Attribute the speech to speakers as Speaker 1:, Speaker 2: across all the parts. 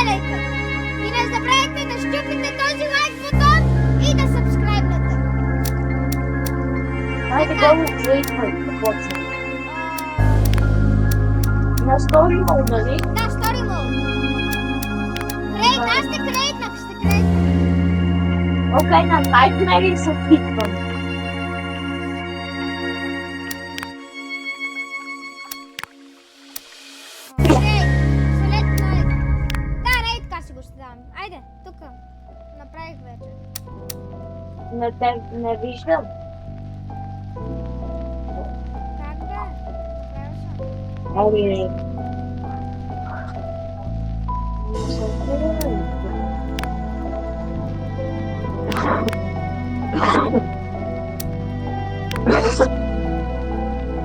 Speaker 1: споделяйте. И не забравяйте да щупите този лайк бутон и да сабскрайбнете.
Speaker 2: Хайде го кликвай, какво си? На стори мол, нали?
Speaker 1: Да, стори му. Крейт, аз ще крейтнах, ще крейтнах.
Speaker 2: Окей, на Nightmare се кликвам.
Speaker 1: Окей, след лайк. Да, рейд каси го ще дам. Айде, тук. Направих вече.
Speaker 2: Не виждам.
Speaker 1: Как да? Направил съм.
Speaker 2: Ами...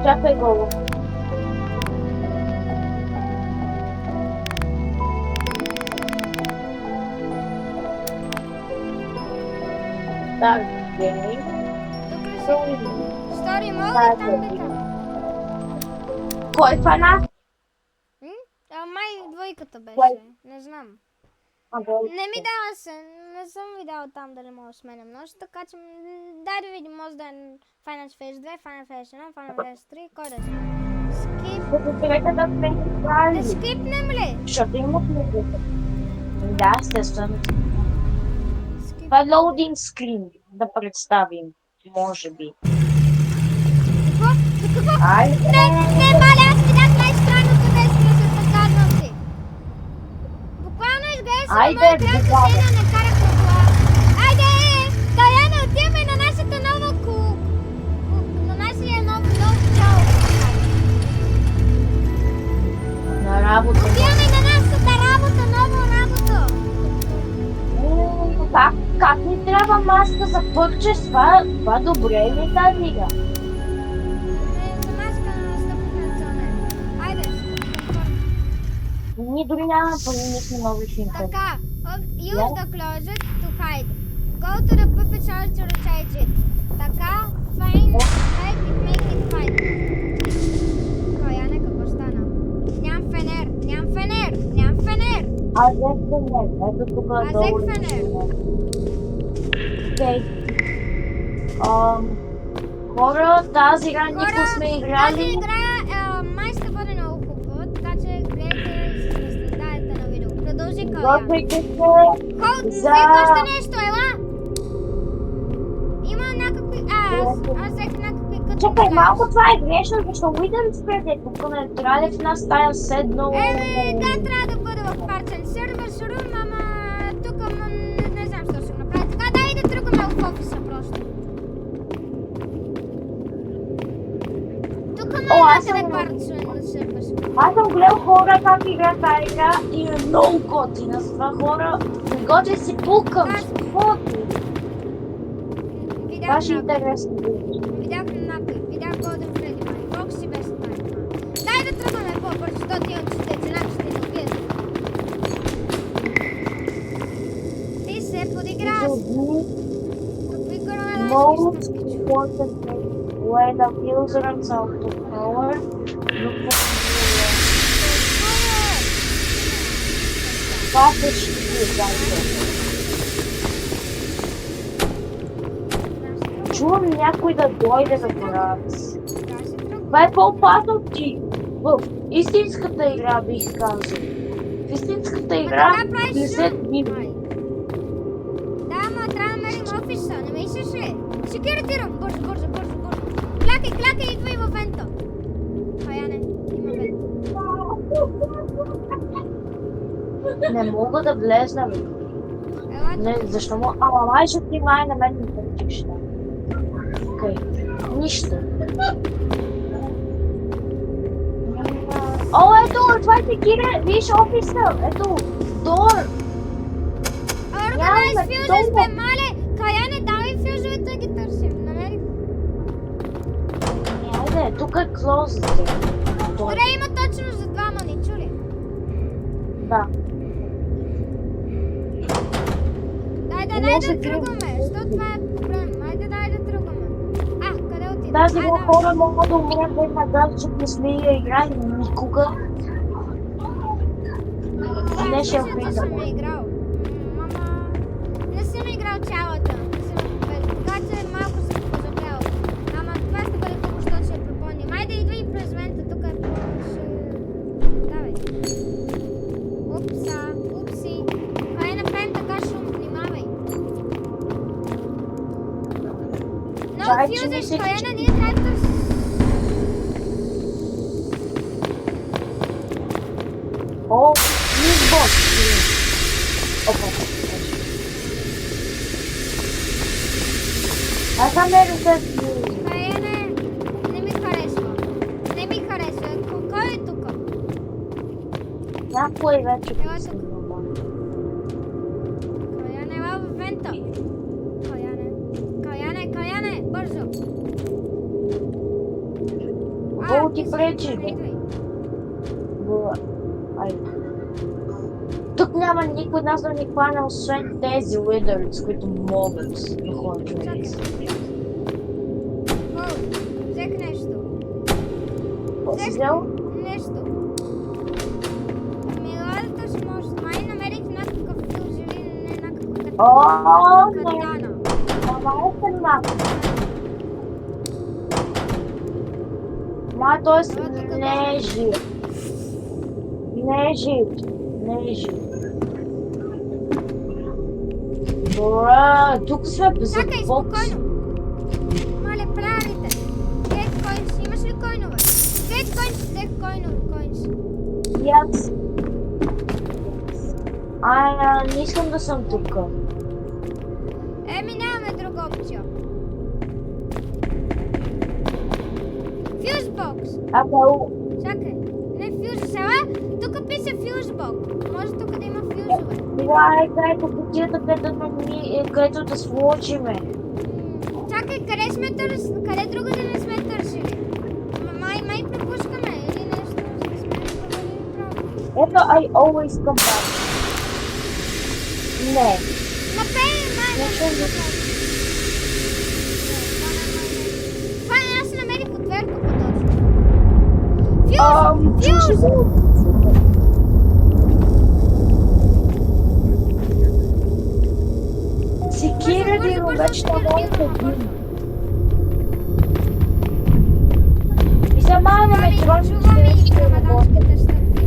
Speaker 2: Чакай го. Так, гей.
Speaker 1: Тук ли си? Стори мол
Speaker 2: Да,
Speaker 1: и там бета.
Speaker 2: Кой фана?
Speaker 1: Май двойката беше.
Speaker 2: Кой?
Speaker 1: Не знам.
Speaker 2: Абе,
Speaker 1: Не ми дава се. Не съм видяла там дали мога да сменям нощ, така че дай да видим, може да е Final Fantasy 2, Final Fantasy 1, Final Fantasy 3, кой да знае. Скип.
Speaker 2: като човека да сме
Speaker 1: Да
Speaker 2: правили.
Speaker 1: скипнем ли?
Speaker 2: Защото има книгата. Да, естествено.
Speaker 1: Скип.
Speaker 2: Това е лоудинг скрин да представим. Може би.
Speaker 1: Какво? За какво?
Speaker 2: Айде!
Speaker 1: Не, маля, аз видях най-странното нещо да се показвам ти. Буквално изглежда на
Speaker 2: Айде,
Speaker 1: моя екран, че
Speaker 2: буквално.
Speaker 1: се не карах на кола. Айде! Даяна, отиваме на нашата нова на нашия нов чао.
Speaker 2: На работа.
Speaker 1: Отиваме на нашата работа, нова работа.
Speaker 2: Как ни трябва маска за пърчес? Това добре ли тази игра?
Speaker 1: За маска на стъпка функционер. Айде,
Speaker 2: Ние дори няма пари, ние сме нови в интернет.
Speaker 1: така, use the closet to hide. Go to the puppet house to recharge it. Така, find it, make it fight. Яне, какво стана? Нямам фенер, нямам фенер, нямам фенер.
Speaker 2: Аз взех фенер. Ето тук
Speaker 1: Аз
Speaker 2: долу.
Speaker 1: взех фенер.
Speaker 2: Окей. Хора, тази игра никога сме
Speaker 1: Тази
Speaker 2: играли.
Speaker 1: игра май ще бъде много хубава, така че гледайте и се наслаждайте на видео. Продължи, Калян.
Speaker 2: Готвейте се
Speaker 1: Холд,
Speaker 2: за...
Speaker 1: взех още нещо, ела! Има някакви... аз взех някакви като...
Speaker 2: Чакай, малко това е грешно, защото видим спреде. Тук не трябва в една стая седнало.
Speaker 1: Да, трябва да бъде в парчен сервер, шурум, ама тук не знам що ще го направя. Така, дай да тръгваме в офиса просто. Тук
Speaker 2: аз
Speaker 1: някъде
Speaker 2: съм-
Speaker 1: парчен сервер.
Speaker 2: Аз съм гледал хора как играят тази игра и е много готина. С това хора не готви си пукам.
Speaker 1: Аз-
Speaker 2: Каквото.
Speaker 1: Видях
Speaker 2: Баш
Speaker 1: някой.
Speaker 2: интересно.
Speaker 1: Видях Golden Freddy, май. Колко си беше това? Дай да тръгваме по-бързо, защото имам цена, ще ни убият. Ти се подигра. Какви гърмелашки
Speaker 2: Most
Speaker 1: ще скичу?
Speaker 2: important thing when the user himself to power look for това се ще чувам някой да дойде да прави. Това е по-опасно от ти. В истинската игра бих казал. В истинската игра не се бива.
Speaker 1: Да, ама трябва да намерим офиса, не ме искаш ли? Секюритирам, бързо. Клякай, идвай във вента. Яне, има вент.
Speaker 2: Не мога да влезна.
Speaker 1: Ела,
Speaker 2: Не, защо му? Ама май ще ти май на мен не получиш. Окей. Нищо. О, ето, това е Кире, виж офиса. Ето, дор.
Speaker 1: Organize
Speaker 2: Няма,
Speaker 1: fuses,
Speaker 2: долу.
Speaker 1: бе, мале! Каяне, давай фюзовете да ги търсим. Намерих.
Speaker 2: Айде, тук е клозет.
Speaker 1: Добре, има точно за двама, ни чули?
Speaker 2: Да.
Speaker 1: Дай да тръгваме, защото това е проблем. Айде, дай да тръгваме. Къде отиде?
Speaker 2: Тази
Speaker 1: Айде,
Speaker 2: хора могат да умрят веднага, защото не сме я играли никога. не
Speaker 1: аз
Speaker 2: ще
Speaker 1: мисля, че
Speaker 2: влизам.
Speaker 1: съм я играл. Ама не съм играл цялата. Така че малко съм позабрал. Ама това ще бъде хубаво, защото ще я припомним. Айде, идвай през вента, тук е по-ще... Давай. Упси. Ай, направим така шум, внимавай.
Speaker 2: Чакай,
Speaker 1: No
Speaker 2: че
Speaker 1: fuses,
Speaker 2: мислех,
Speaker 1: Каяна,
Speaker 2: че-
Speaker 1: ние трябва да...
Speaker 2: О, фьюзбокс. Опа. Аз съм се фьюз.
Speaker 1: Каяне, не ми харесва. Не ми харесва. Кой е тук?
Speaker 2: Някой вече
Speaker 1: Ела
Speaker 2: пусна.
Speaker 1: Каяне, ела в вента. Каяне, бързо.
Speaker 2: Го ти пречи,
Speaker 1: не
Speaker 2: бе.
Speaker 1: идвай.
Speaker 2: Айде. Тук няма никой нас да ни хване, освен тези уидърс, които могат да ходят на
Speaker 1: Чакай.
Speaker 2: нас.
Speaker 1: О, взех нещо.
Speaker 2: Какво си взел?
Speaker 1: Нещо. Милата ще може. Май намерих някакъв фюз или не някаква
Speaker 2: О, не.
Speaker 1: катана.
Speaker 2: Ама е на. Ма, т.е. не е жив. Не е жив. Не е жив. Бра, тук сме без
Speaker 1: Чакай,
Speaker 2: бокс.
Speaker 1: спокойно. Мале, правите. Get coins. Имаш ли койнове? Get coins. Взех coins.
Speaker 2: Аз. Не искам да съм тук.
Speaker 1: Еми, нямаме друга опция. Фюзбокс.
Speaker 2: Ако
Speaker 1: Чакай. Не фюз. Села, тук пише фюзбокс. Може тук да има фюзове.
Speaker 2: това е където кутията, където да сложиме.
Speaker 1: Чакай, къде сме търсили? Къде друго да не сме търсили? Май пропускаме или нещо. Не сме проверили право.
Speaker 2: Ето, I always come back. Не.
Speaker 1: Напей, май,
Speaker 2: Не съм го-
Speaker 1: Това аз намерих отверка по-точно. Фюз!
Speaker 2: Секира
Speaker 1: Бързо,
Speaker 2: ви
Speaker 1: бързо,
Speaker 2: вече
Speaker 1: бързо,
Speaker 2: това е
Speaker 1: бързо,
Speaker 2: един. И за мале метроните
Speaker 1: Чуваме и
Speaker 2: ще работят.
Speaker 1: грамаданските стъпки.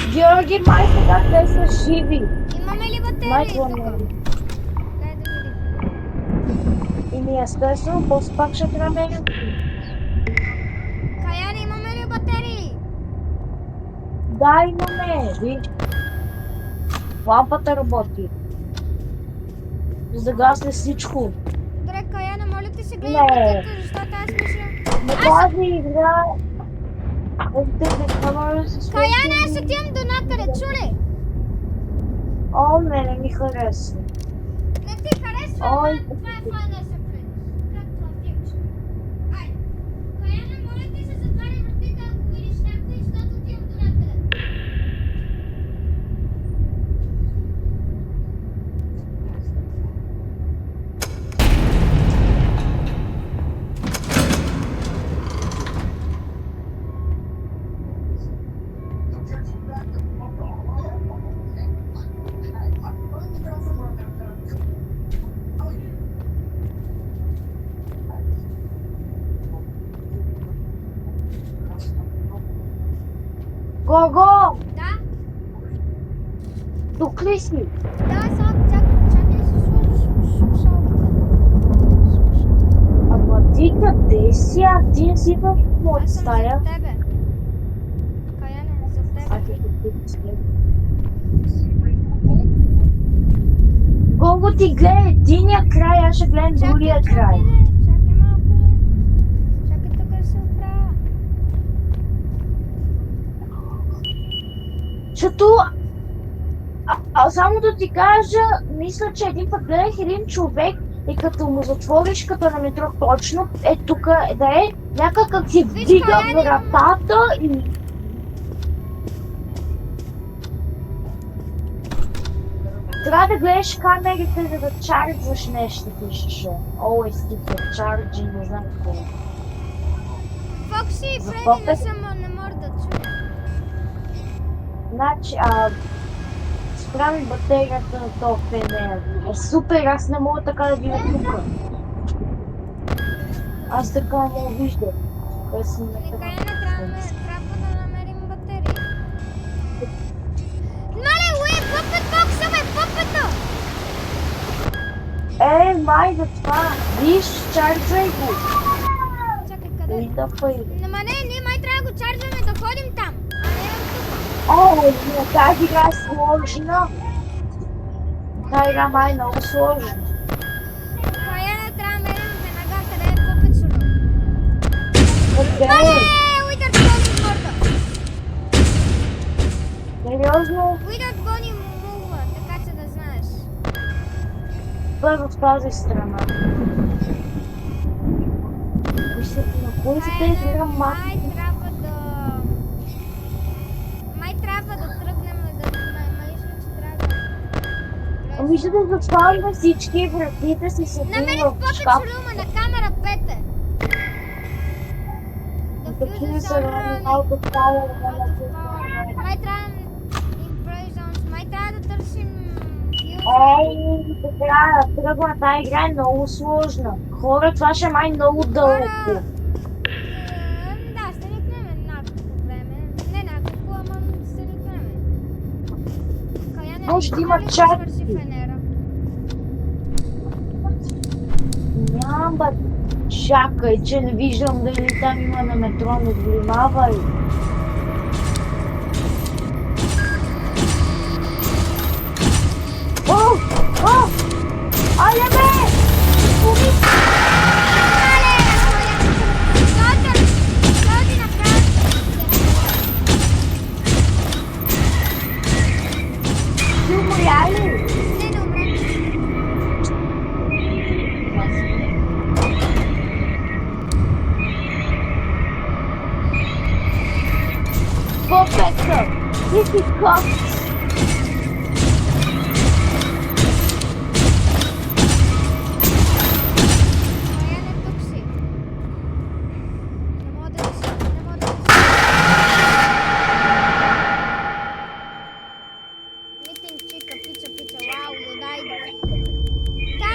Speaker 2: Георги, май сега те са живи.
Speaker 1: Имаме ли
Speaker 2: Май
Speaker 1: батерии
Speaker 2: това
Speaker 1: тук?
Speaker 2: не е.
Speaker 1: Дай да видим.
Speaker 2: И ние естествено, после пак ще трябва да
Speaker 1: Каяне, имаме ли батерии?
Speaker 2: Да, имаме. Виж. Лампата работи. Загасне всичко.
Speaker 1: Добре, Каяне, моля ти се гледай
Speaker 2: Не.
Speaker 1: пътята, защото аз мисля...
Speaker 2: На тази игра...
Speaker 1: Каяне, аз отивам до някъде, чули?
Speaker 2: О, не ми харесва.
Speaker 1: Не ти харесва,
Speaker 2: Ой,
Speaker 1: ама това е файна сюрприз. Както отиваш. Айде. Каяне, моля ти се затваря вратите, ако видиш някой, защото отивам до някъде.
Speaker 2: Гого!
Speaker 1: Да?
Speaker 2: Тук ли си?
Speaker 1: Да, сега чакай да си сложиш слушалките.
Speaker 2: Ама ти къде си? А ти си в моята
Speaker 1: Аз съм
Speaker 2: стая.
Speaker 1: за тебе. Каяне, за
Speaker 2: А
Speaker 1: тебе.
Speaker 2: ти къде си? Гого, ти гледай единия край, аз ще гледам другия край.
Speaker 1: Чакай малко, бе. Чакай тук да се оправя.
Speaker 2: Защото... само да ти кажа, мисля, че един път гледах един човек и като му затвориш като на метро точно, е тук, да е, някакъв си вдига
Speaker 1: Каяне,
Speaker 2: вратата и... трябва да гледаш камерите, за да чарджваш нещо, пишеше. Always keep the charging, не знам какво.
Speaker 1: Фокси и
Speaker 2: За
Speaker 1: Фреди
Speaker 2: попет.
Speaker 1: не може да чуя.
Speaker 2: Значи, справи батерията на този фенер. Супер, аз не мога така да видя тук. Аз така не мога вижда. Без не
Speaker 1: Нека
Speaker 2: трябва.
Speaker 1: трябва да намерим батерии. Мале, уе, пъпет бокса, бе, пъпето!
Speaker 2: Май за това. Виж, чарджай го.
Speaker 1: Чакай, къде?
Speaker 2: И да файда.
Speaker 1: Ама не, ние май трябва да го чарджваме да ходим там. А не тук.
Speaker 2: Тази игра е сложна. Тази игра май е много сложна.
Speaker 1: Каяна трябва да мерим веднага къде е пъпет шуро.
Speaker 2: Къде?
Speaker 1: Мале, уидър гони морда.
Speaker 2: Сериозно?
Speaker 1: Уидър гони мулва, така че да знаеш.
Speaker 2: Той е в тази страна. На кой са тези игра
Speaker 1: Май трябва да тръгнем да мисля, че трябва да...
Speaker 2: Ами ще да затворим всички вратите си седим
Speaker 1: Намерих
Speaker 2: в
Speaker 1: пъпет
Speaker 2: шкаф.
Speaker 1: шурума на камера 5.
Speaker 2: Такива са малко става.
Speaker 1: Май трябва май трябва да търсим
Speaker 2: Така, тръгна, тази игра е много сложна. Хора, това ще е май много дълго.
Speaker 1: Да, ще никнем някакво време. Не някакво, ама ще никнем.
Speaker 2: Може да има чак. Няма, чакай, че не виждам дали там има на метро, не внимавай. Айде бе! Ти умря ли? Попека! Ти си кот!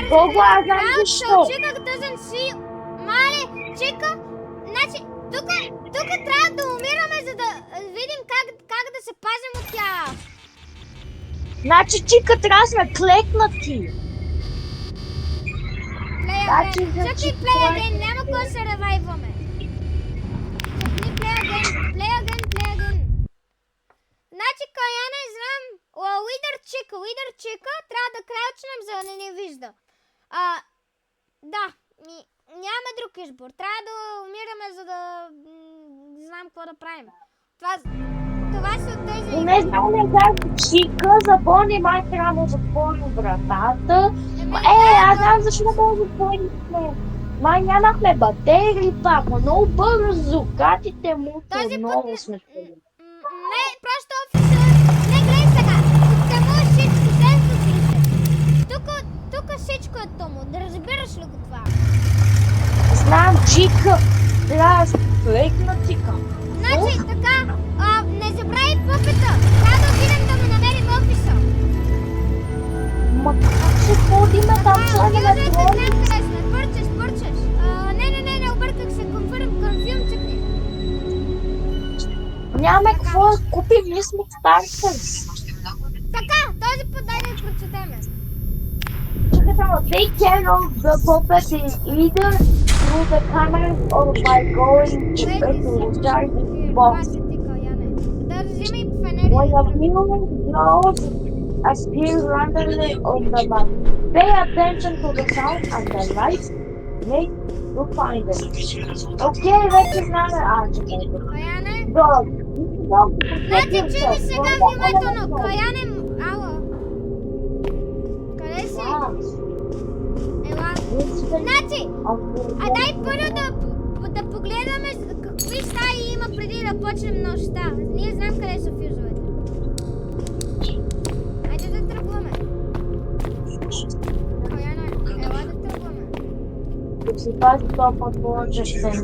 Speaker 2: Богу, аз знам защо.
Speaker 1: Чика doesn't see. Мале, чика. Значи, тук трябва да умираме, за да видим как да се пазим от тях.
Speaker 2: Значи, чика, трябва да сме клекнати.
Speaker 1: Чакай, play again, няма кой да се ревайваме. Чакай, play again. Значи, я не знам. Уидър чика, трябва да крачнем, за да не ни вижда. Да, нямаме друг избор. Трябва да умираме, за да знам какво да правим. Това са тези...
Speaker 2: Не знам, не знам, чика, запомни, май трябва да затворим вратата. Аз знам защо да мога да затворим. Май нямахме батерии пак, но много бързо. Гатите му много сме спали.
Speaker 1: Не, просто офисър. Не, гледай сега. Откъмо всичко, сенсоси се. Тук всичко е томо. Да разбираш ли го това?
Speaker 2: Знам, чика. Трябва да клекна чика.
Speaker 1: Значи, така, не забрави пъпета. Трябва да отидем да му намерим офиса.
Speaker 2: Ма как ще ходиме там с електрони?
Speaker 1: Пърчеш. Не, обърках се. Конфирм чекни.
Speaker 2: Нямаме какво да купим, ние сме старши.
Speaker 1: Така, този път дай да я прочетеме.
Speaker 2: Чакай само, take care of the puppet is either through the cameras or by going to the charging box. When a viewing knows a spear randomly on the map, pay attention to the sound and the lights make you find it. Okay, вече знаме. Чакай. Dog.
Speaker 1: Значи, чуй сега внимателно. Каяне, ала. Къде си? Ела. Значи, дай първо да погледаме какви стаи има преди да почнем нощта. Ние знаем къде са фюзовете. Айде да тръгваме.
Speaker 2: си пази това повече се не.
Speaker 1: Не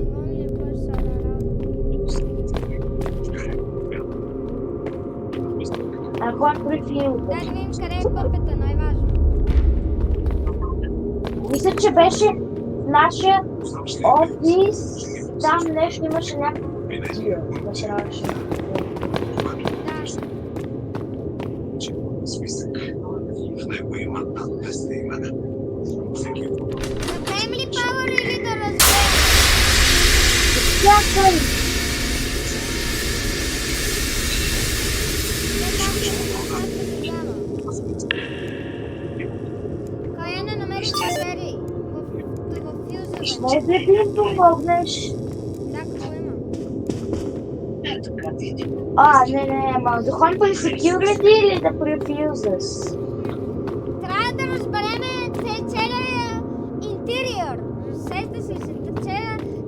Speaker 1: го ми е пърса да работа.
Speaker 2: Ако е префилта.
Speaker 1: Дай да видим къде е пъпета, най-важно.
Speaker 2: Мисля, че беше в нашия офис. Там нещо имаше някакво. Да трябваше.
Speaker 1: Направим ли пауър или да разберем?
Speaker 2: Чакай!
Speaker 1: Кая не намери двери в фюзовете.
Speaker 2: Може да ти помогнеш?
Speaker 1: Да, какво има?
Speaker 2: Не, ама да ходим при security или да префюзаш?
Speaker 1: Трябва да разберем целият интериор. Сеща се,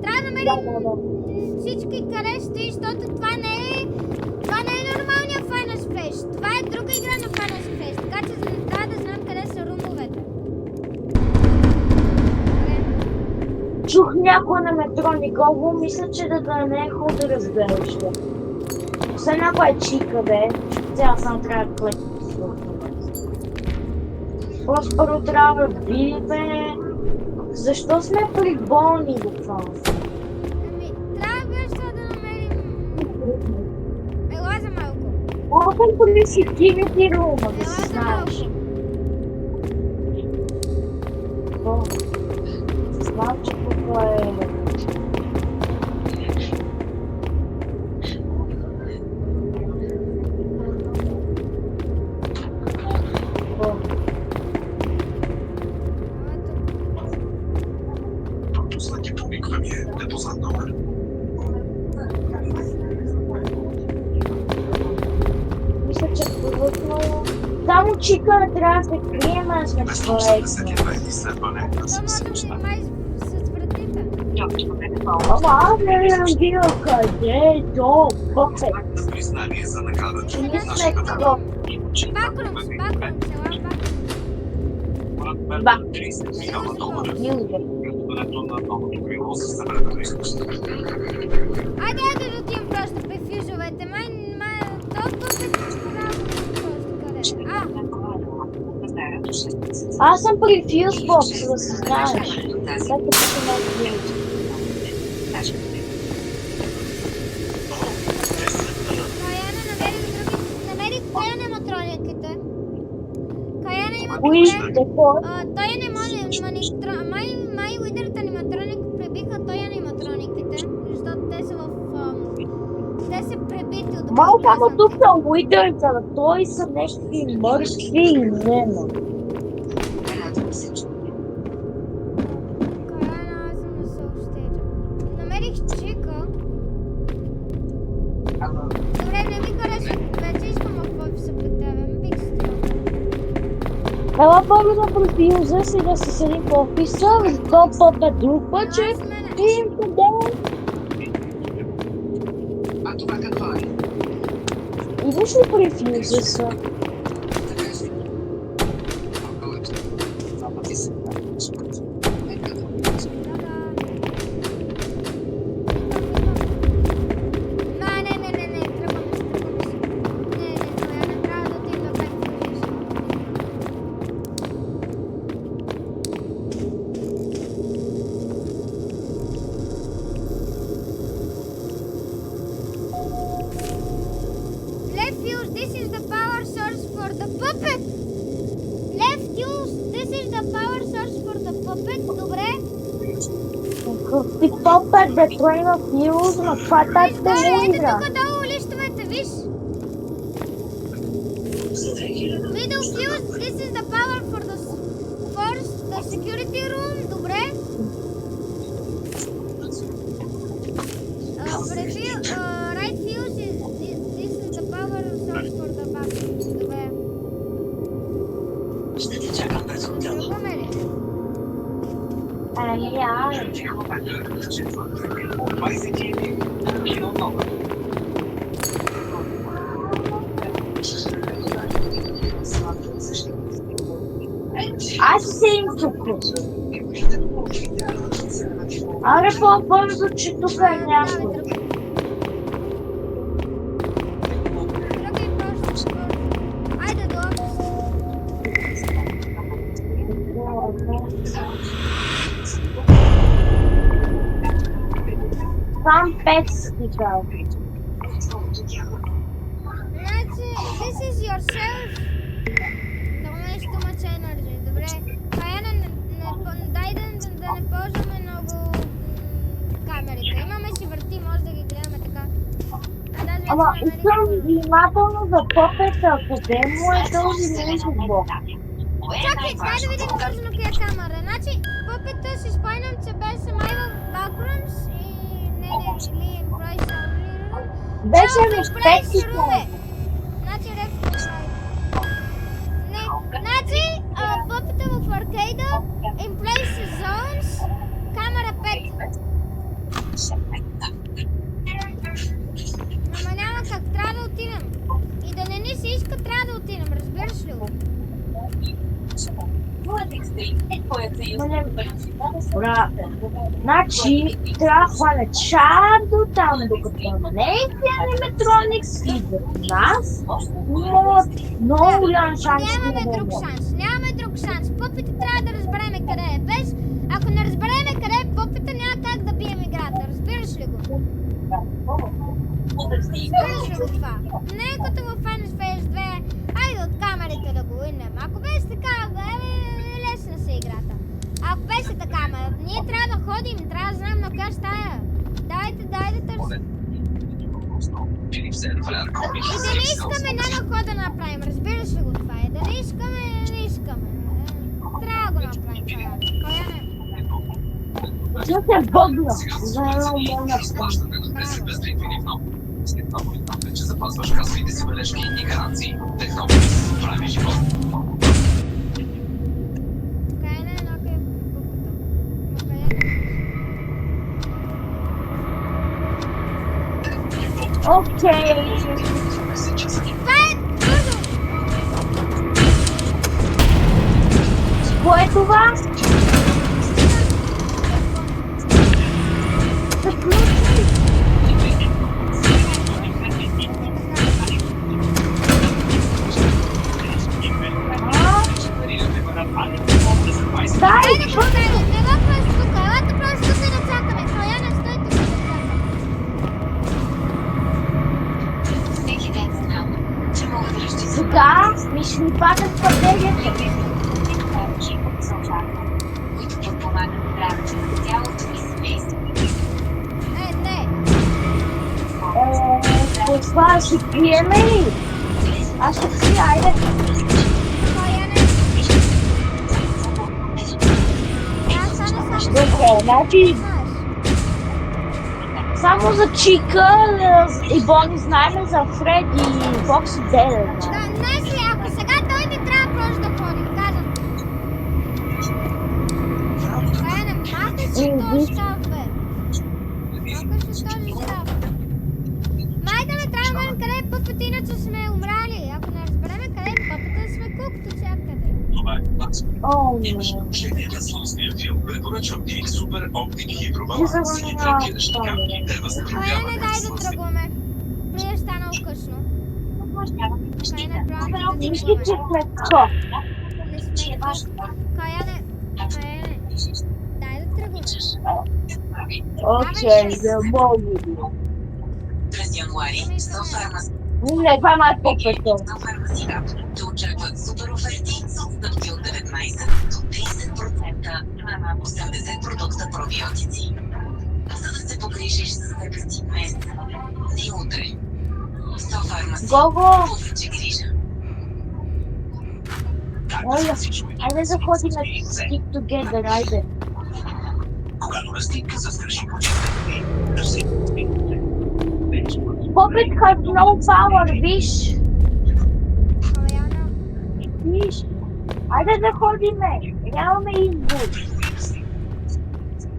Speaker 1: трябва да намерим всички къде стои, защото това не е нормалния Final Space. Това е друга игра на Final Space, така че трябва да знам къде са румовете.
Speaker 2: Чух някой на метро Николо, мисля, че да не е хубаво да разбереш. Освен ако е чика, бе, цял сам трябва да клепи. Просто първо трябва да видим, защо сме при болни буквално.
Speaker 1: Трябва нещо да намерим. Ела за малко.
Speaker 2: Мога ли си кивити рума, да
Speaker 1: Ела
Speaker 2: си
Speaker 1: за
Speaker 2: знаеш?
Speaker 1: малко.
Speaker 2: Знам, че какво е... Мисля, че първото... Само чика не трябва да се крием, а сме коректни.
Speaker 1: Това може да май с вратите.
Speaker 2: Ама аз не разбирам къде е то, пъпе. Че ние сме като...
Speaker 1: Бакрумс, ела Айде да отидем просто при фюзовете. Толкова се просто къде.
Speaker 2: Аз съм при фюзбокс, да се знаеш. След като се ме фюз.
Speaker 1: Намери кой е аниматрониките.
Speaker 2: Кои? Какво?
Speaker 1: Той е май лидерът аниматроник пребиха той аниматрониките, защото те са те са пребити от
Speaker 2: Малко, ама тук са уидърите, но той са някакви мъртви и нема.
Speaker 1: Аз съм на соустейджа. Намерих чика. Добре, не ми хареса. Вече искам в офиса при тебе. Бих стоял.
Speaker 2: Ела първо да профилза си да се седи в офиса, до пъпе друг път, че видим къде. Идеш ли при фюзеса?
Speaker 1: Не, тръгваме се. Не, това не трябва да отидем да правим фюзеса. Left fuse, this is the power source for the puppet. Left fuse, this is the power source for the puppet. Добре.
Speaker 2: Ти пъпе да тройна фюз, но това е тази
Speaker 1: Ето
Speaker 2: телевизия.
Speaker 1: тук долу листовете, виж. Middle fuse, this is the power for the security room. Добре. Right fuse, this is the power source for the bathroom. Добре. Тръгваме ли?
Speaker 2: Аз си им тук. Аре по-бързо, че тук е някой.
Speaker 1: Тръгвай. Тръгвай просто. Айде до офис.
Speaker 2: Там 5 стига.
Speaker 1: Значи, this is yourself. Да умееш тумача енергия. Добре. Каяна, дай да не ползваме много камерите. Имаме си върти, може да ги гледаме така.
Speaker 2: Ама искам внимателно за попета, къде му е този линзов блок?
Speaker 1: Чакай, дай да видим точно коя камера. Значи, попета си спомням, че беше май в Backrooms и или Embrace Room.
Speaker 2: Беше в
Speaker 1: Embrace
Speaker 2: петите.
Speaker 1: Room е. Значи, не, значи, попета в аркейда, Embrace Zones, камера 5. Ама няма как, трябва да отидем. И да не ни се иска, трябва да отидем, разбираш ли го?
Speaker 2: Бра, значи трябва да хване чак до там, докато не е аниматроникс и до нас, имат много голям шанс.
Speaker 1: Нямаме друг шанс, нямаме друг шанс. Попите трябва да разбереме къде е. Без, ако не разбереме къде е попите, няма как да бием играта. Разбираш ли го? Разбираш ли го това? Не е като в Final Phase 2, айде от камерите да го уинем. Ако беше така, лесна се играта. Ако беше така, ние трябва да ходим, трябва да знаем на коя стая. Дайте търсим. И да не искаме, няма какво да направим. Разбираш ли го това? Да не искаме, не искаме. Трябва да го направим това. Коя не?
Speaker 2: Ще се бъгна за едно мона
Speaker 3: Че запазваш касовите си бележки и гаранции. Технопис прави живот.
Speaker 1: Коя не е някой буката?
Speaker 2: Окей.
Speaker 1: Това е трудно!
Speaker 2: Кое е това? Дай,
Speaker 1: Не го просто тук, елата просто тук да чакаме. Коя не стой тук да чакаме.
Speaker 2: сега ми ще ни падат пътелията.
Speaker 1: Не.
Speaker 2: Това ще пиеме ли? Аз ще пия, айде.
Speaker 1: Коя не? Аз стана само
Speaker 2: Добре, значи
Speaker 1: знаеш.
Speaker 2: само за Чика и Бони знаем, за Фред и Фокс и Деда.
Speaker 1: Да, знаеш ли, ако сега той не трябва просто да ходим, казвам. Коя не, махай си този шкаф, бе. Махай си този шкаф. Май да не трябва да видим къде е пъпата, иначе сме умрали. Ако не разбереме къде е пъпата, сме кукто всякъде.
Speaker 2: О, не.
Speaker 3: Решение на сложния филм препоръчвам ти Супер Оптик
Speaker 2: Ти
Speaker 3: Хидробаланс
Speaker 2: се
Speaker 3: и
Speaker 2: занимаваш
Speaker 3: транкиращи
Speaker 2: с това.
Speaker 3: камъни. Те
Speaker 1: Коя не,
Speaker 3: възстановяват
Speaker 1: дай да
Speaker 3: слънце.
Speaker 1: тръгваме. Преди е станало късно. Коя не, правилно да
Speaker 2: Мисли,
Speaker 1: тръгваме.
Speaker 2: че след това.
Speaker 1: Не сме Коя не, дай да тръгваме.
Speaker 2: Окей, не мога.
Speaker 3: През януари Софармас
Speaker 2: Не, това ма е по-пето.
Speaker 3: те очакват супер оферти с отстъпки от 19 до 30% на 80 продукта пробиотици. За да се погрижиш за себе си днес и утре. Софармас
Speaker 2: Гого,
Speaker 3: повече грижа.
Speaker 2: айде да ходим на Stick Together, айде.
Speaker 3: Когато растинка застраши почивката, търси.
Speaker 2: Попит has no power, виж.
Speaker 1: Коя не?
Speaker 2: Виж. Айде да ходиме. Нямаме избор.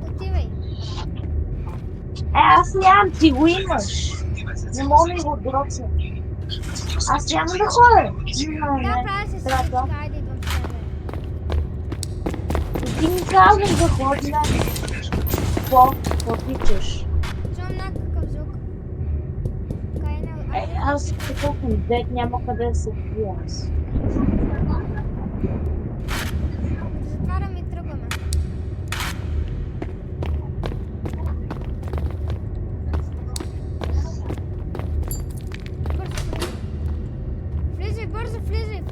Speaker 1: Отивай.
Speaker 2: Аз нямам, ти го имаш. Не мога да го дропна. Аз няма да ходя.
Speaker 1: Да, правя се
Speaker 2: трябва
Speaker 1: си,
Speaker 2: да.
Speaker 1: айде идвам с тебе.
Speaker 2: Ти ми казваш да ходим. Какво? Какво тичаш?
Speaker 1: Чувам някакъв звук.
Speaker 2: Аз така съм дед, няма къде да се пия аз.
Speaker 1: Затварям и тръгваме. Влизай, бързо, влизай.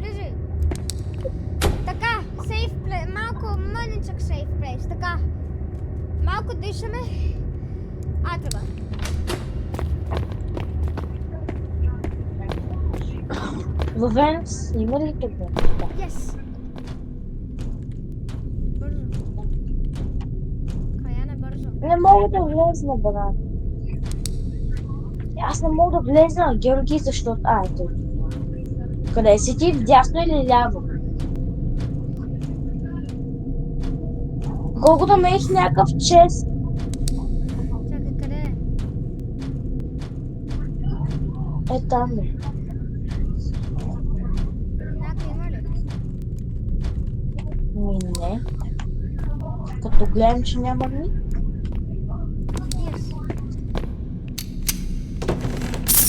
Speaker 1: Така, сейф плейс, малко мъничък сейф плейс, така. Малко дишаме. Тръгва.
Speaker 2: Ловенец, има ли тук?
Speaker 1: Yes. Бързо. Каяне, бързо.
Speaker 2: Не мога да влезна, брат. Аз не мога да влезна, Георги, защото... ето. Къде си ти? Вдясно или ляво? Колко да мееш някакъв чест.
Speaker 1: Чакай, къде е?
Speaker 2: Там е.
Speaker 1: Някой има ли?
Speaker 2: Не. Като гледам, че няма ни.
Speaker 1: Yes.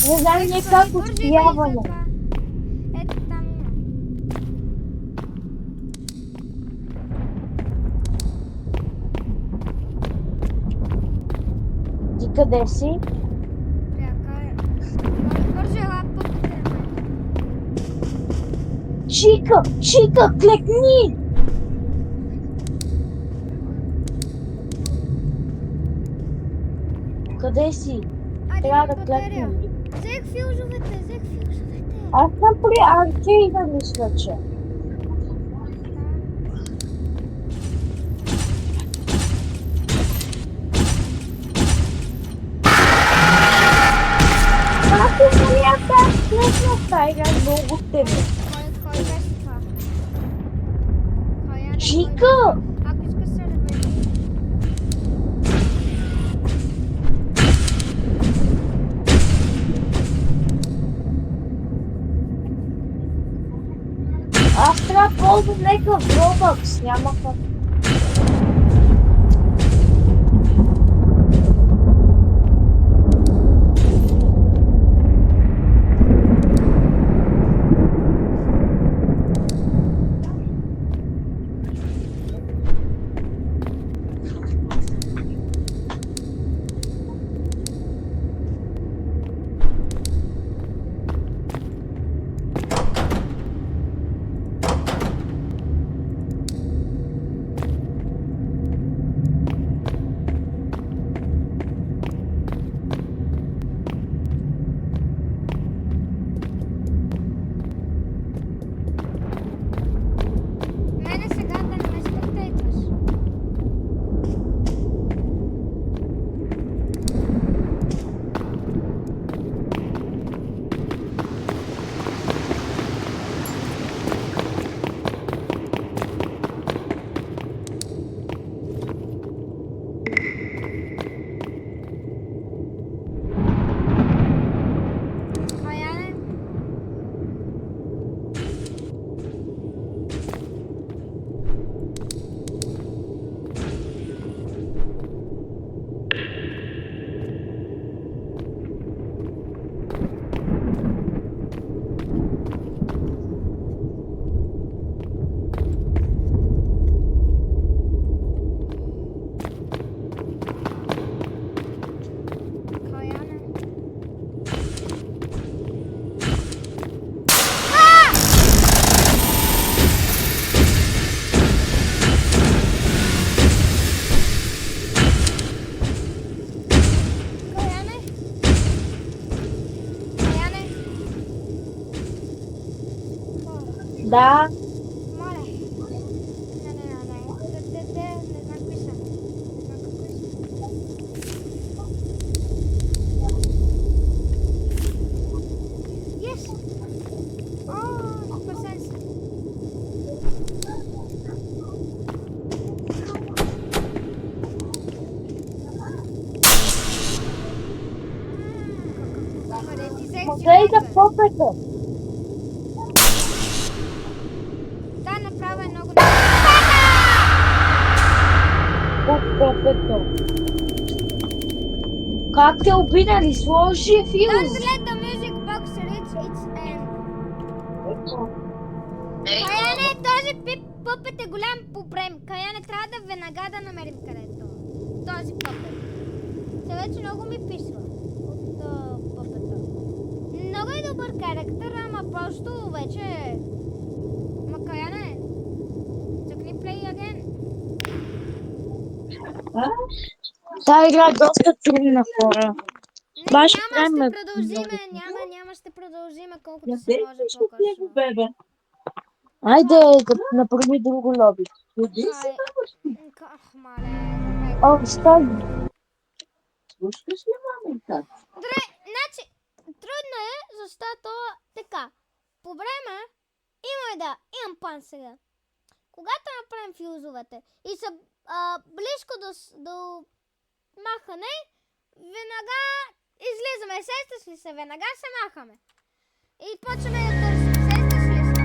Speaker 2: Не знам ние как успяваме.
Speaker 1: Ето там има.
Speaker 2: Ти къде си?
Speaker 1: Бързо ела пъпките на мен.
Speaker 2: Чика, клекни! Къде си? Трябва да клекнем.
Speaker 1: Взех фюзовете.
Speaker 2: Аз съм при аркейда, мисля, че. Аз съм в тази игра много тебе.
Speaker 1: Кой беше това?
Speaker 2: Чика!
Speaker 1: Ако искаш се ребели.
Speaker 2: Аз трябва да ползвам някакъв Robux, няма как.
Speaker 1: Мене сега да не ме спектейтваш. Каяне? Каяне? Каяне? Каяне?
Speaker 2: Да,
Speaker 1: Моля. Не. Не знам кои са. Yes! Спасен се. Къде ти взех
Speaker 2: гледай да
Speaker 1: живота?
Speaker 2: попете.
Speaker 1: Да, направо е много...
Speaker 2: от попето. Как те обидали? Сложи
Speaker 1: Don't
Speaker 2: фюз.
Speaker 1: let the music box reach its end. Каяне, този пъпет е голям проблем. Каяне, трябва да веднага да намерим къде е това. Този пъпет. Се вече много ми писва от пъпета. Много е добър характер, ама просто вече... Ма Каяне, цъкни play again.
Speaker 2: Та игра е доста трудна, хора.
Speaker 1: Не,
Speaker 2: Баш
Speaker 1: няма,
Speaker 2: време.
Speaker 1: ще продължиме. Няма, ще продължиме колкото се може по-късно.
Speaker 2: бебе. Айде да направи друго лоби.
Speaker 1: Ах, мале.
Speaker 2: О, стой. Слушаш ли, маменка?
Speaker 1: Добре, значи, трудно е, защото така. По време имам план сега. Когато направим фюзовете и са близко до махане, веднага излизаме. Сещаш ли се? Веднага се махаме. И почваме да търсим. Сещаш ли се?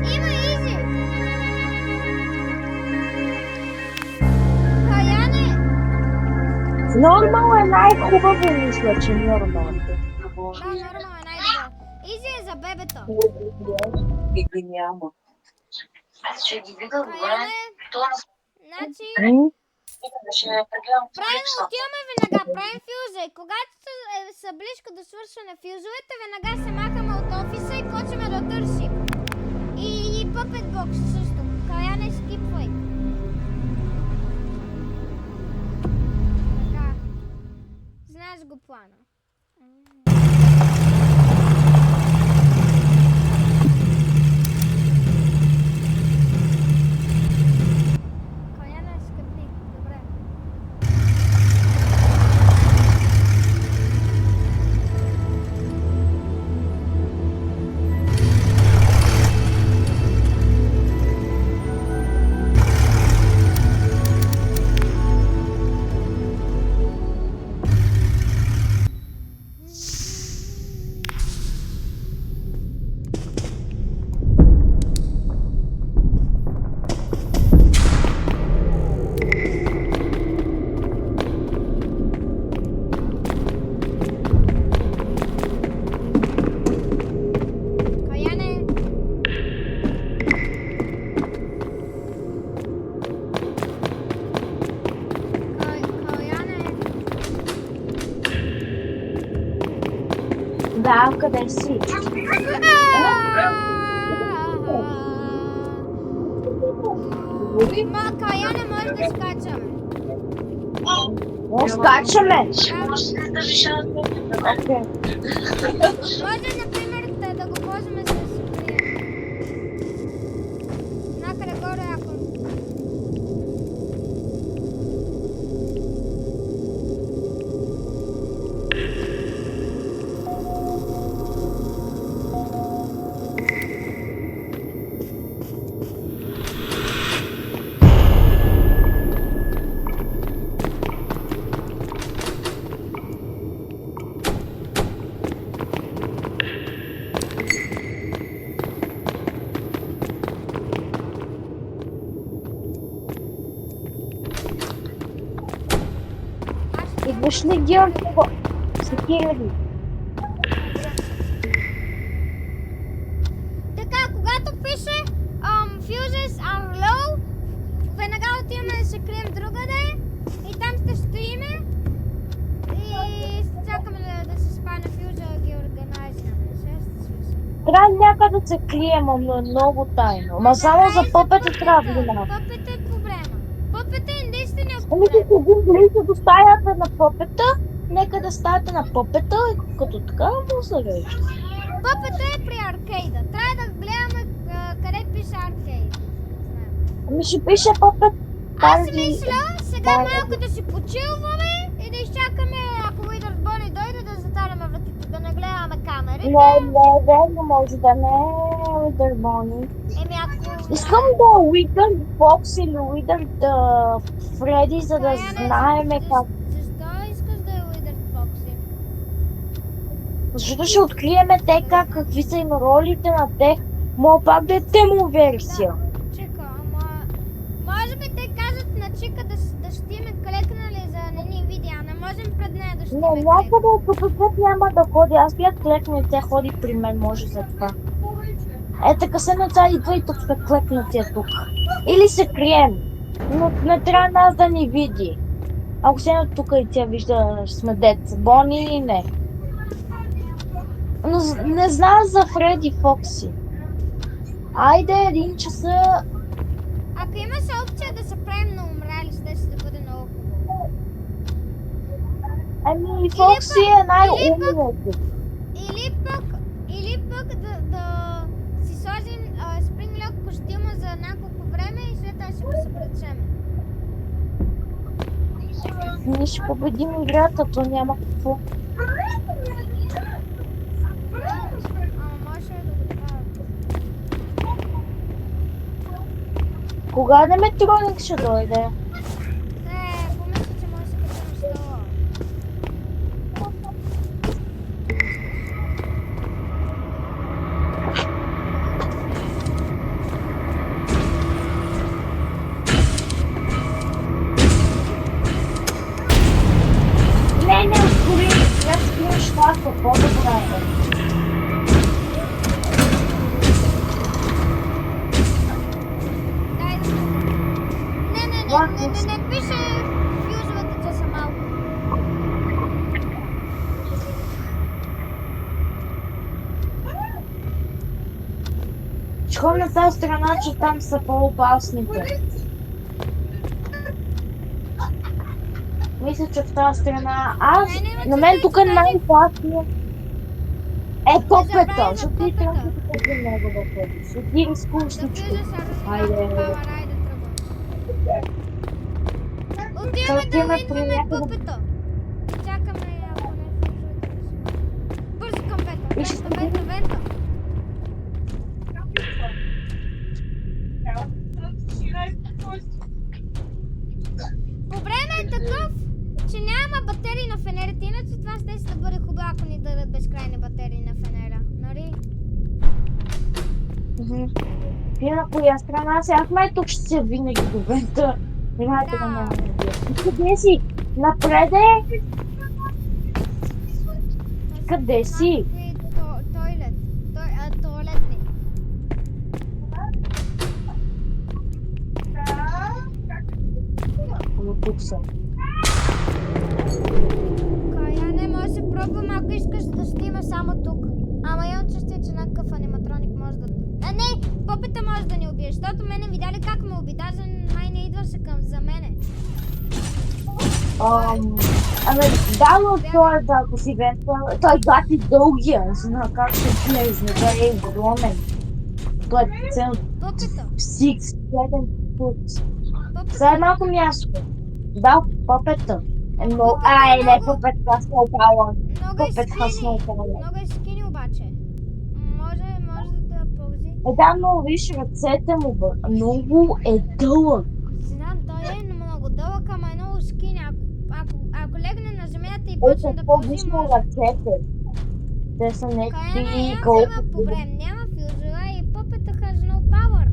Speaker 1: Има изи. Каяне,
Speaker 2: Нормал е най-хубаво, мисля, че нормал.
Speaker 1: да, нормално е най-добро. Изи е за бебето.
Speaker 2: Ги няма.
Speaker 3: Аз ще ги видя добре.
Speaker 1: Каяне,
Speaker 3: Това
Speaker 1: значи,
Speaker 3: ще прегледам.
Speaker 1: правим, отиваме веднага, правим фюза и когато са близко до свършване фюзовете, веднага се махаме от офиса и почваме да търсим. И Puppet Box също. Каяне, скипвай. Така. Знаеш го плана. Каяне, скъпни. Добре. Каяне. Каяне.
Speaker 2: Да, къде си?
Speaker 1: Ма, Каяне, може да скачаме.
Speaker 2: Скачаме.
Speaker 3: Окей.
Speaker 1: Може, например, да го ползваме с крия. Накъде горе, ако...
Speaker 2: Идваш ли, Георги? Секирали.
Speaker 1: Така, когато пише Fuses are low, веднага отиваме да се крием другаде и там ще стоиме и чакаме да се спане фюза да ги органайзнаме.
Speaker 2: Трябва някъде да се крием, но много тайно. Ма само за пъпета трябва да знам.
Speaker 1: Пъпета е проблема. Пъпета е наистина
Speaker 2: Ами
Speaker 1: проблем.
Speaker 2: като го близо до стаята на пъпета, нека да стаята на пъпета и като така му зарежда.
Speaker 1: Пъпета е при аркейда. Трябва да гледаме къде пише аркейд.
Speaker 2: Ами ще пише пъпет.
Speaker 1: Аз си мисля сега малко да си почилваме и да изчакаме, ако Уидърбъни дойде, да затаряме вратите, да не гледаме камерите.
Speaker 2: Не, верно, може да не е Wither Bonnie.
Speaker 1: Еми ако...
Speaker 2: Искам да е Wither Fox или Wither Freddy, за да
Speaker 1: Каяне,
Speaker 2: знаеме как.
Speaker 1: Защо искаш да е Уидърд Фокси?
Speaker 2: Защото ще откриеме те какви са им ролите на те. Мога пак да е темо версия.
Speaker 1: Да, чека, ама... Може би те казват на Чика да щиме клекнали за да не ни види, а не можем пред нея да щиме
Speaker 2: Не,
Speaker 1: клекнали.
Speaker 2: някъде тук път няма да ходи. Аз бях клекнал и тя ходи при мен, може за това. Така се на това идва и тук сте клекнати тук. Или се крием. Но не трябва нас да ни види. Ако се тук и тя вижда, сме деца. Бони, не. Но не знам за Фреди Фокси. Айде, 1 часа.
Speaker 1: Ако имаше опция да се правим на умрали, ще да бъде много хубаво.
Speaker 2: Ами, Фокси е най-умното.
Speaker 1: Или пък да си сложим спринглок костюма за няколко време и след това ще го съблечем.
Speaker 2: Ние ще победим играта, то няма какво.
Speaker 1: Ама може да го правят.
Speaker 2: Кога Деметроник ще дойде?
Speaker 1: Помисля, че може да се качим стола.
Speaker 2: Не, ускори. Я скрия щата, по-добре е.
Speaker 1: Дай да не пише фюзовете, че са малко.
Speaker 2: Ще ходим на тази страна, че там са по-опасните. Мисля, че в тази страна... На мен тук е най-опасният. Попета, защото ти трябва да кажи много да ходиш. Ти рискуваш
Speaker 1: Да
Speaker 2: всичко.
Speaker 1: влизаш, а
Speaker 2: Айде.
Speaker 1: айде тръгвам. Отиваме да уинваме пъпето. Чакаме, ако не фюзовете. Бързо към вента. Вента. По време е такъв, че няма батерии на фенерите, иначе това ще да бъде хубаво, ако ни дадат безкрайни батерии на фенера, нали?
Speaker 2: Ти на коя страна си? Аз май тук ще се винаги до вента. Внимайте да няма да бия. Къде си? Напреде? Къде си?
Speaker 1: Тойлет. Туалетни.
Speaker 2: Тук съм.
Speaker 1: Кая, не може да се пробваме, ако искаш да стоиме само тук. Ама имам чувствие, че някакъв аниматроник може да... Не! Попета може да ни убие, защото мене видяли как ме уби. Даже май не идваше за мене.
Speaker 2: Дало той да ако си вента, той гати дългия, не знам как ще влезне, да е огромен. Той е цел
Speaker 1: Попета.
Speaker 2: 6-7 път. За малко място. Да, попета. Не попета с опала. Попета с опала.
Speaker 1: Много е скини обаче. Може да ползи.
Speaker 2: Да, но виж ръцете му, много е дълъг.
Speaker 1: Знам, той е много дълъг, ама е много скини. Ако легне на земята и почне да ползи, може...
Speaker 2: ръцете. Те са
Speaker 1: някакви колко... Няма фюзела и попета has no power.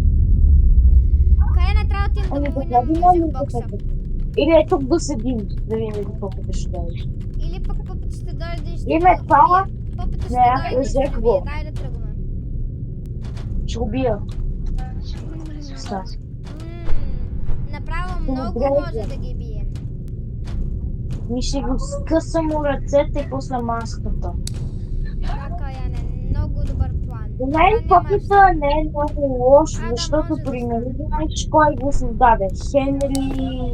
Speaker 1: Кая не трябва да отидем да му войнем мюзик-бокса.
Speaker 2: Или е тук да седим, да видим попета ще дойде.
Speaker 1: Или пък попета ще дойде и ще
Speaker 2: Име това?
Speaker 1: Попета ще
Speaker 2: Не,
Speaker 1: дойде и ще
Speaker 2: взех
Speaker 1: го
Speaker 2: го.
Speaker 1: бие. Дай да тръгваме.
Speaker 2: Ще убия. Стас.
Speaker 1: Направо много може да ги бием.
Speaker 2: Ми ще го скъсам му ръцете и после маската.
Speaker 1: Така, Яне, много добър план.
Speaker 2: За мен попета не е много лошо, защото при мен знаеш кой го създаде. Хенри...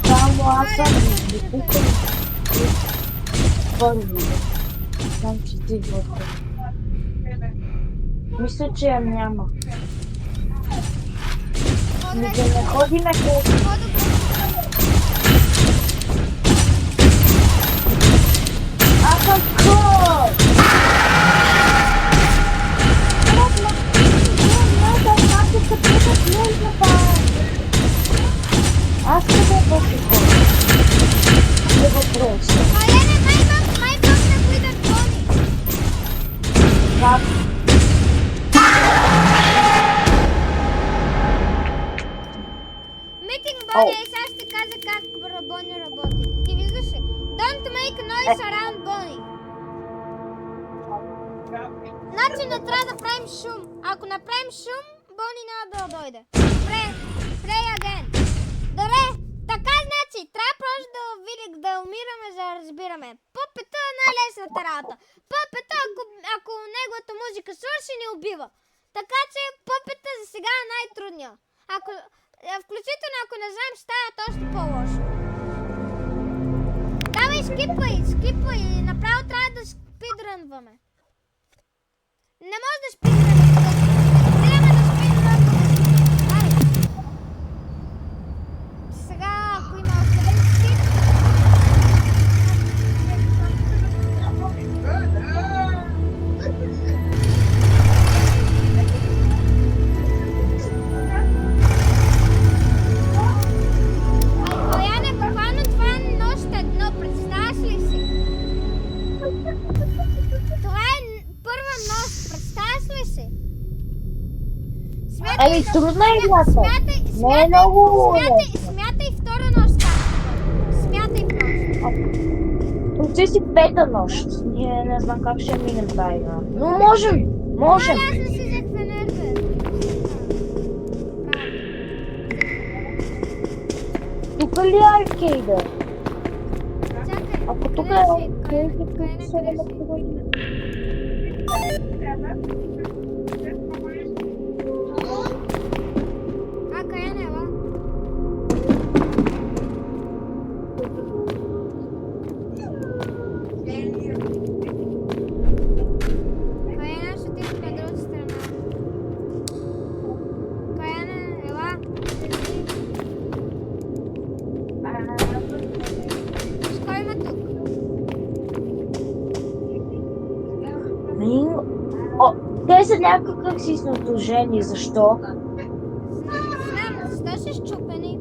Speaker 2: Само аз съм първи. Знам, че ти вътре. Мисля, че я няма. Ми да не ходиме къде. Аз съм кът! Аз не го по-сико. Не го проси.
Speaker 1: Каяне, май бог не видят Бони.
Speaker 2: Как?
Speaker 1: Митинг Бони, сега ще кажа как Бони работи. Ти виждаш ли? Don't make noise around Бони. Значи не трябва да правим шум. Ако направим шум, Бони няма да дойде. Play again. Добре, така значи, трябва просто да видим, да умираме, за да разбираме. Пъпета е най-лесната работа. Пъпета, ако неговата музика свърши, ни убива. Така че пъпета за сега е най-трудния. Включително ако не знаем, стават още по-лошо. Давай, скипвай. Направо трябва да спидрънваме. Не може да спидрънваме. Трябва да спидрънваме. Ай. Сега, ако има още един скип. Бояне, буквално това е нощ едно, представяш ли си? Това е първа нощ, представяш ли си?
Speaker 2: Ами трудна е играта. Не е много лесно.
Speaker 1: Смятай втора нощ, смятай просто.
Speaker 2: Процеси си пета нощ. Ние не знам как ще минем тази игра. Но можем.
Speaker 1: Аз не си взех фенер, бе.
Speaker 2: Тук ли е аркейда?
Speaker 1: Чакай.
Speaker 2: Ако тук
Speaker 1: къде
Speaker 2: е
Speaker 1: си?
Speaker 2: аркейда,
Speaker 1: Къде
Speaker 2: тук
Speaker 1: си?
Speaker 2: се да ме
Speaker 1: Каяне, ела. Каяне, ще отидем на другата страна. Каяне, ела. Кой има тук?
Speaker 2: Те са някакъв си снотожени. Защо?
Speaker 1: Знам, защо са щупени?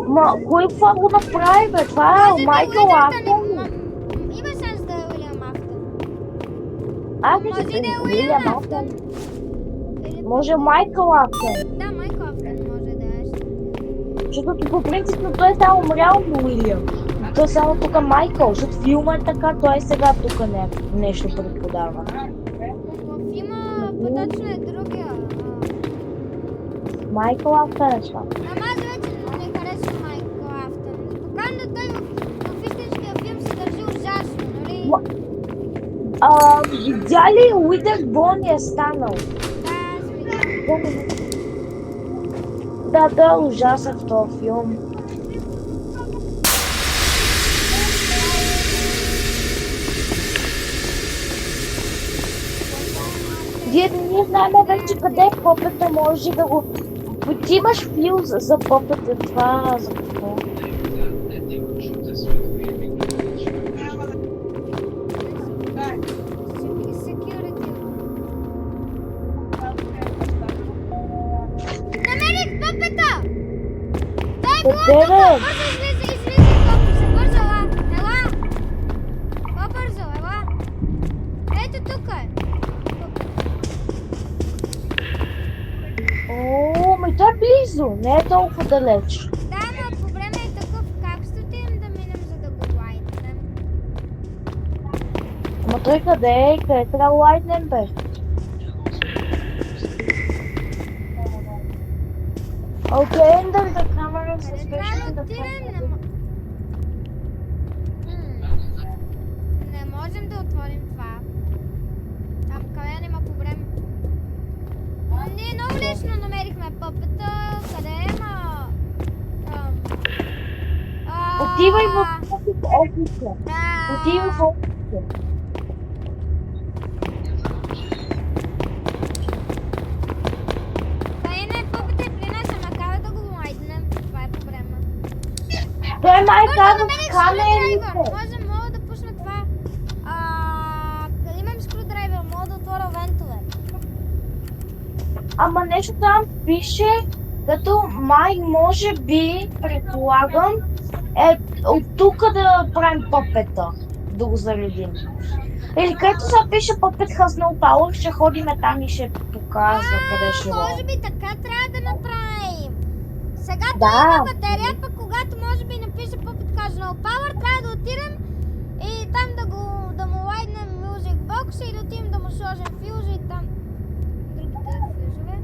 Speaker 2: Ма, кой това го направи, бе? Това е Майкъл Афтън.
Speaker 1: Има шанс да е Уилям Афтън.
Speaker 2: Аз не
Speaker 1: Може
Speaker 2: се
Speaker 1: да е
Speaker 2: Уилям
Speaker 1: Уилям
Speaker 2: Афтън.
Speaker 1: Или-
Speaker 2: Може Майкъл Афтън.
Speaker 1: Да, Майкъл Афтън може да е.
Speaker 2: Защото по принцип той е само умрял на Уилям. Той е само тук Майкъл, защото филма е така, той сега тук нещо преподава.
Speaker 1: В филма по-точно е другия.
Speaker 2: Майкъл Афтън е това.
Speaker 1: Ама аз вече не харесвам Майкъл Афтън. Спокойно той в истинския филм се държи ужасно, нали?
Speaker 2: Видя ли Уидър Бони е станал?
Speaker 1: Да, аз видях.
Speaker 2: Да, той е ужасен в този филм. Ние знаем вече къде е попета, може да го... Ти имаш фил за попета, това за какво?
Speaker 1: Security. Намерих пъпета! Той е
Speaker 2: Къде,
Speaker 1: било тук!
Speaker 2: бе?
Speaker 1: Бързо излиза от комплекса! Бързо, ела! По-бързо, ела! Ето тук е!
Speaker 2: О, ами той е близо, не е толкова далеч.
Speaker 1: Да, но по време е такъв, как ще отидем да минем, за да го лайтнем?
Speaker 2: Ама той къде е? Къде трябва да лайтнем, бе? Okay, enter the camera
Speaker 1: Къде
Speaker 2: suspicion
Speaker 1: трябва
Speaker 2: in
Speaker 1: да
Speaker 2: the
Speaker 1: отидем?
Speaker 2: front.
Speaker 1: Не можем да отворим това. Там къде има по време. Ние много лесно намерихме пъпета. Къде е, ма?
Speaker 2: Отивай в офиса. Отивай в офиса.
Speaker 1: Къде не, пъпета е при нас
Speaker 2: Той май
Speaker 1: Бързо,
Speaker 2: казва
Speaker 1: намерих
Speaker 2: сканерите.
Speaker 1: скрудрайвер. Мога да пусна това. Къде имам скрудрайвер? Мога да отворя вентове.
Speaker 2: Ама нещо там пише, като май може би, предполагам, от тук да правим пъпета, да го заредим. Или където се пише Puppet has no power, ще ходиме там и ще показва къде ще
Speaker 1: Може
Speaker 2: ходим.
Speaker 1: би така трябва да направим. Сега
Speaker 2: Да.
Speaker 1: той има батерия, пък когато може би напише Puppet has no power, трябва да отидем и там да му лайднем Music Box и да отидем да му сложим фюза и там другите фюзове.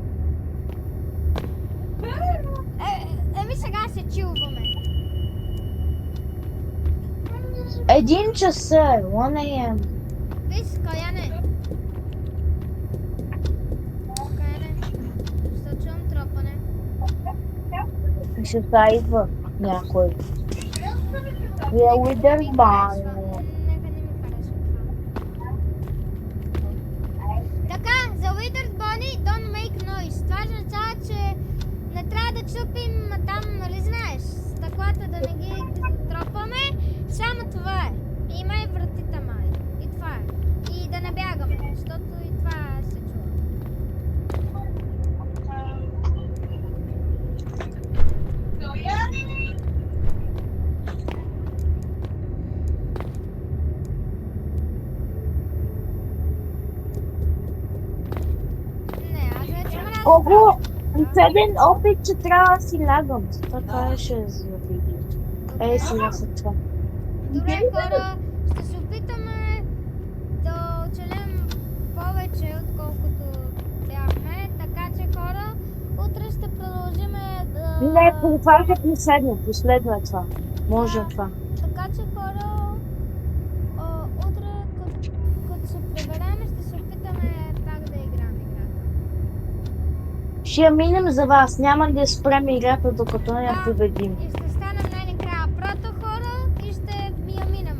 Speaker 1: Еми сега се чилваме.
Speaker 2: 1 часа, 1 AM.
Speaker 1: Виж, Каяне. Каяне. Ще чувам тропане.
Speaker 2: И ще идва някой. We are with the man.
Speaker 1: Нека не ми харесва това. Така, за Wither Bunny don't make noise. Това означава, че не трябва да чупим там, нали знаеш, стъклата да не ги тропаме. Само това е. И има и вратите май. И това е. И да не бягаме, защото и това се чува. Не, аз вече мразя.
Speaker 2: Ого, последен опит, че трябва да си лягам. Това ще завиди. Сега се това.
Speaker 1: Добре, хора, ще се опитаме да оцелем повече, отколкото бяхме. Така че, хора, утре ще продължиме да...
Speaker 2: Не, това е последно е това. Може това.
Speaker 1: Така че, хора, утре, като се приберем, ще се опитаме пак да играм играта.
Speaker 2: Ще я минем за вас. Няма да спрем играта, докато не я победим.
Speaker 1: И ще станем най-накрая прото, хора, и ще я минем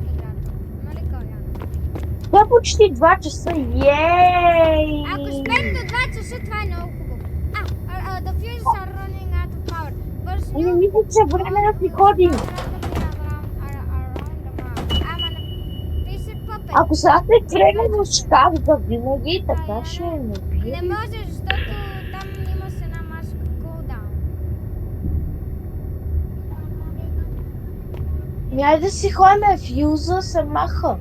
Speaker 1: играта. Нали, Коляна?
Speaker 2: Това е почти 2 часа. Ей!
Speaker 1: Ако спрем до 2 часа, това е много хубаво. The fuses are running out of power. Burst
Speaker 2: Не
Speaker 1: new
Speaker 2: мисля, че е време да си ходим.
Speaker 1: Ама напише Puppet.
Speaker 2: Ако сега се тръгнем в шкаф да винаги, така ще не
Speaker 1: Не
Speaker 2: бие.
Speaker 1: може, защото там има с една маска cooldown.
Speaker 2: Айде да си ходим в юза, се маха.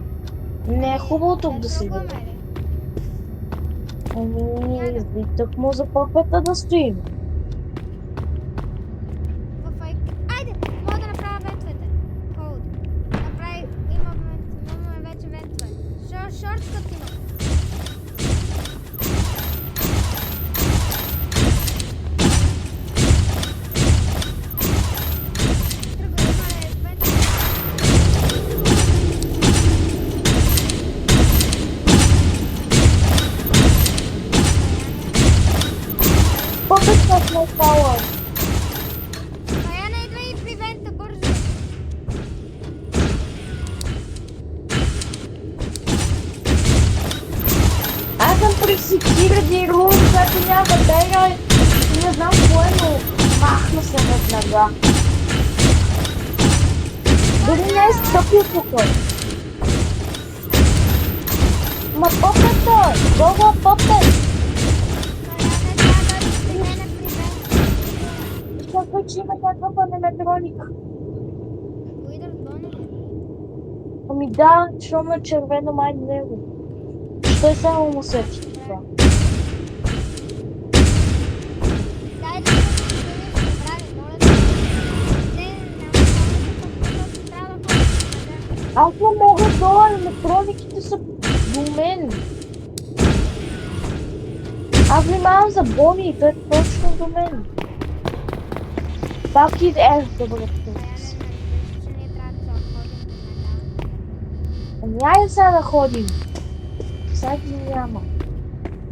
Speaker 2: Не е хубаво тук да си
Speaker 1: тръгваме
Speaker 2: видим.
Speaker 1: ли?
Speaker 2: Ами, тук му за пъпета да стоим.
Speaker 1: Айде, мога да направя вентовете. Hold. Имаме вече вентове. Шорткът има.
Speaker 2: Пъпета с my power.
Speaker 1: Каяна, идва и при вента, бързо.
Speaker 2: Аз съм при секюрити рум, което няма батерия. Не знам кое, но махна се веднага. Дори не е стъпил тук. Ма пъпета! Гова пъпет!
Speaker 1: Каяна, трябва да при мене при вента.
Speaker 2: Чакай, че има някакъв аниматроник.
Speaker 1: Wither Bunny ли?
Speaker 2: Ами да, що ме червено май него. Той само му сети това.
Speaker 1: Дай да се прави, моля те. Не, трябва да ходим.
Speaker 2: Аз не мога долу, аниматрониките са до мен. Аз внимавам за Бони и той е точно до мен. Пак добре.
Speaker 1: Че ние трябва да ходим.
Speaker 2: Ами айде сега да ходим. Сега ги няма.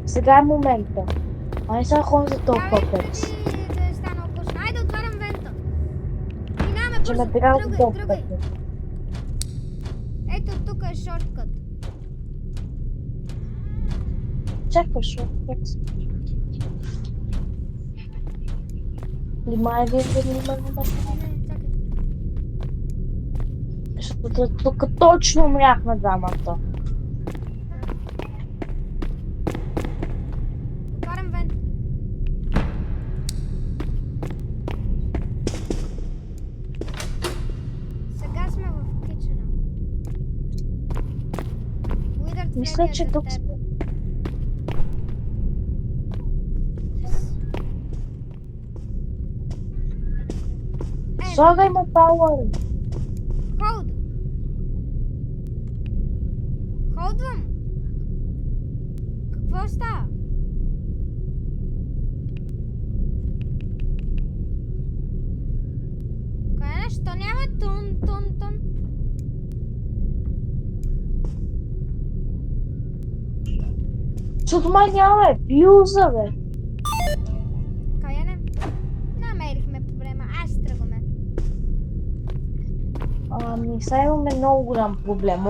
Speaker 2: Сега е момента. Айде сега ходим за този пъпец.
Speaker 1: Да е станало късно. Айде отварям вента. Минаваме
Speaker 2: Че
Speaker 1: бързо.
Speaker 2: ме трябва за
Speaker 1: Тръгай,
Speaker 2: този
Speaker 1: тръгай.
Speaker 2: пъпец.
Speaker 1: Ето тук е шорткът.
Speaker 2: Чакаш, чакай. Лимай ви, лимай.
Speaker 1: Не, чакай.
Speaker 2: Защото тук точно умрях на двамата.
Speaker 1: Отварям вент. Сега сме в кичена. Уидър
Speaker 2: Мисля, че тук
Speaker 1: теб.
Speaker 2: слагай му пауър.
Speaker 1: Холд. Холдвам. Какво става? Кое нещо няма тун.
Speaker 2: Защото май няма фюза, бе.
Speaker 1: Каяне? Намерихме проблема. Аз тръгваме.
Speaker 2: Ами, сега имаме много голям проблем.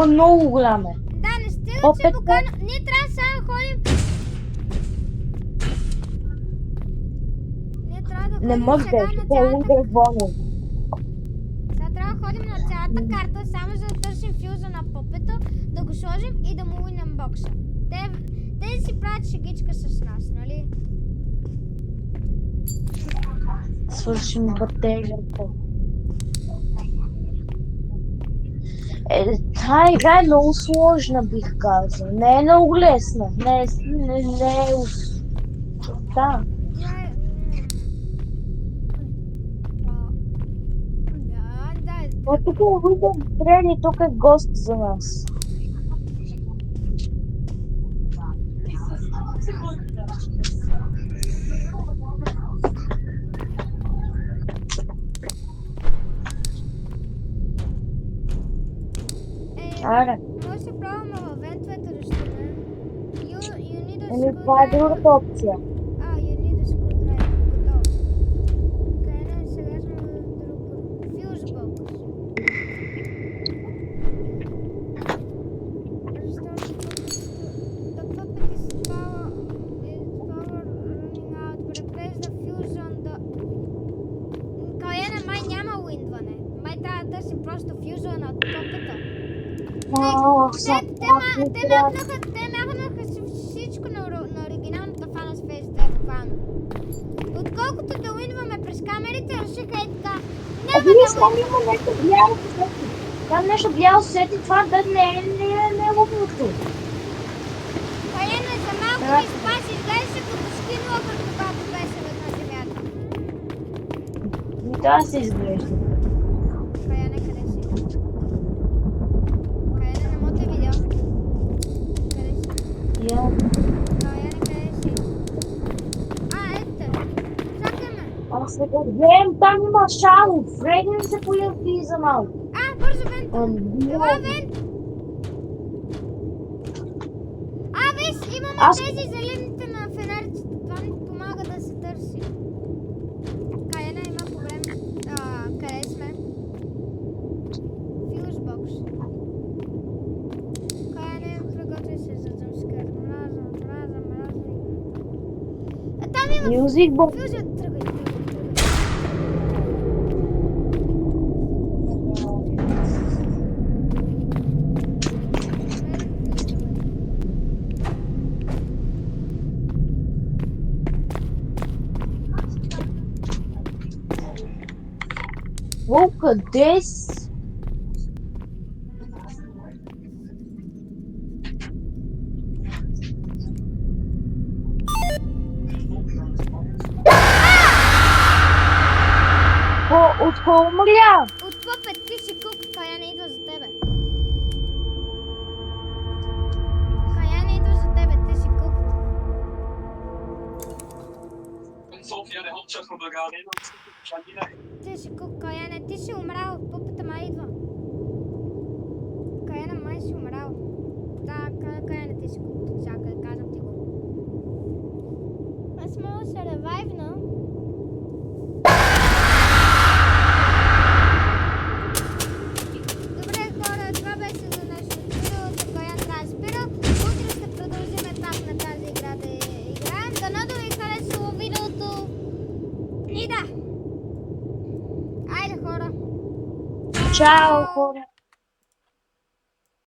Speaker 2: Много голям е.
Speaker 1: Да, не стига, че
Speaker 2: Опет,
Speaker 1: буквално... Ние трябва само да ходим... Ние трябва да ходим
Speaker 2: Не може
Speaker 1: сега
Speaker 2: да
Speaker 1: на
Speaker 2: е,
Speaker 1: цялата...
Speaker 2: е звонил.
Speaker 1: Сега трябва да ходим на цялата карта, само за да търсим фюза на попето, да го сложим и да му уинем бокса. Те си правят шегичка с нас, нали?
Speaker 2: Свършим батерията. Тая игра е много сложна, бих казал. Не е много лесна. Не е... Да.
Speaker 1: Да.
Speaker 2: Но тук виждам Фреди, тук е гост за нас. Аре,
Speaker 1: Може да пробваме във вентовете да ще You need a
Speaker 2: еми това е
Speaker 1: screwdriver.
Speaker 2: другата опция.
Speaker 1: You need a screwdriver. Готово. Крайна, сега сме в друг fuse box. The puppet is power running out. Replace the fuse on the... Каяна, май няма уиндване. Май трябва да търсим просто фюза на топата. Те махнаха всичко на оригиналната Final Space 2 буквално. Отколкото да уинваме през камерите, решиха и така.
Speaker 2: Виж, там има нещо бяло сети. Там нещо бяло сети, това да не е лупното.
Speaker 1: Каяна, за малко ми спаси, гледай се като скинула върху бабо беше на земята.
Speaker 2: И това се изглежда.
Speaker 1: Каяна, къде си? Каяна, не мога те видя. Къде си? Каяна, къде си? Ето. Чакай ме.
Speaker 2: Аз се гледам, там има шало. Фреди ми се появи за малко.
Speaker 1: Бързо вент. Това е вент. Виж, имаме тези зелените на фенерчета. Това ни помага да се търси. Каяна има проблем. Къде сме? Fuse box. Каяна, приготви се за джъмскър. Мраза. Там има
Speaker 2: Music box.
Speaker 1: фюзът. Тръгай.
Speaker 2: О, къде си? От кого умря?
Speaker 1: От пъпет, ти си кук. Каяна идва за тебе. Каяна идва за тебе, ти си кук.
Speaker 4: София е Hauptstadt von Bulgarien und Janina
Speaker 1: Ти си кук, Каяна, ти си умрал. Пъпата май идва. Каяна май си умрал. Да, Каяна, ти си кук. Тук чакай, казвам ти го. Аз мога да се ревайвна. Добре, хора, това беше за днешното видео. Ако я трябва да спира, утре ще продължим пак на тази игра да играем. Дано да ви харесало видеото. И да! Айде, хора!
Speaker 2: Чао, хора!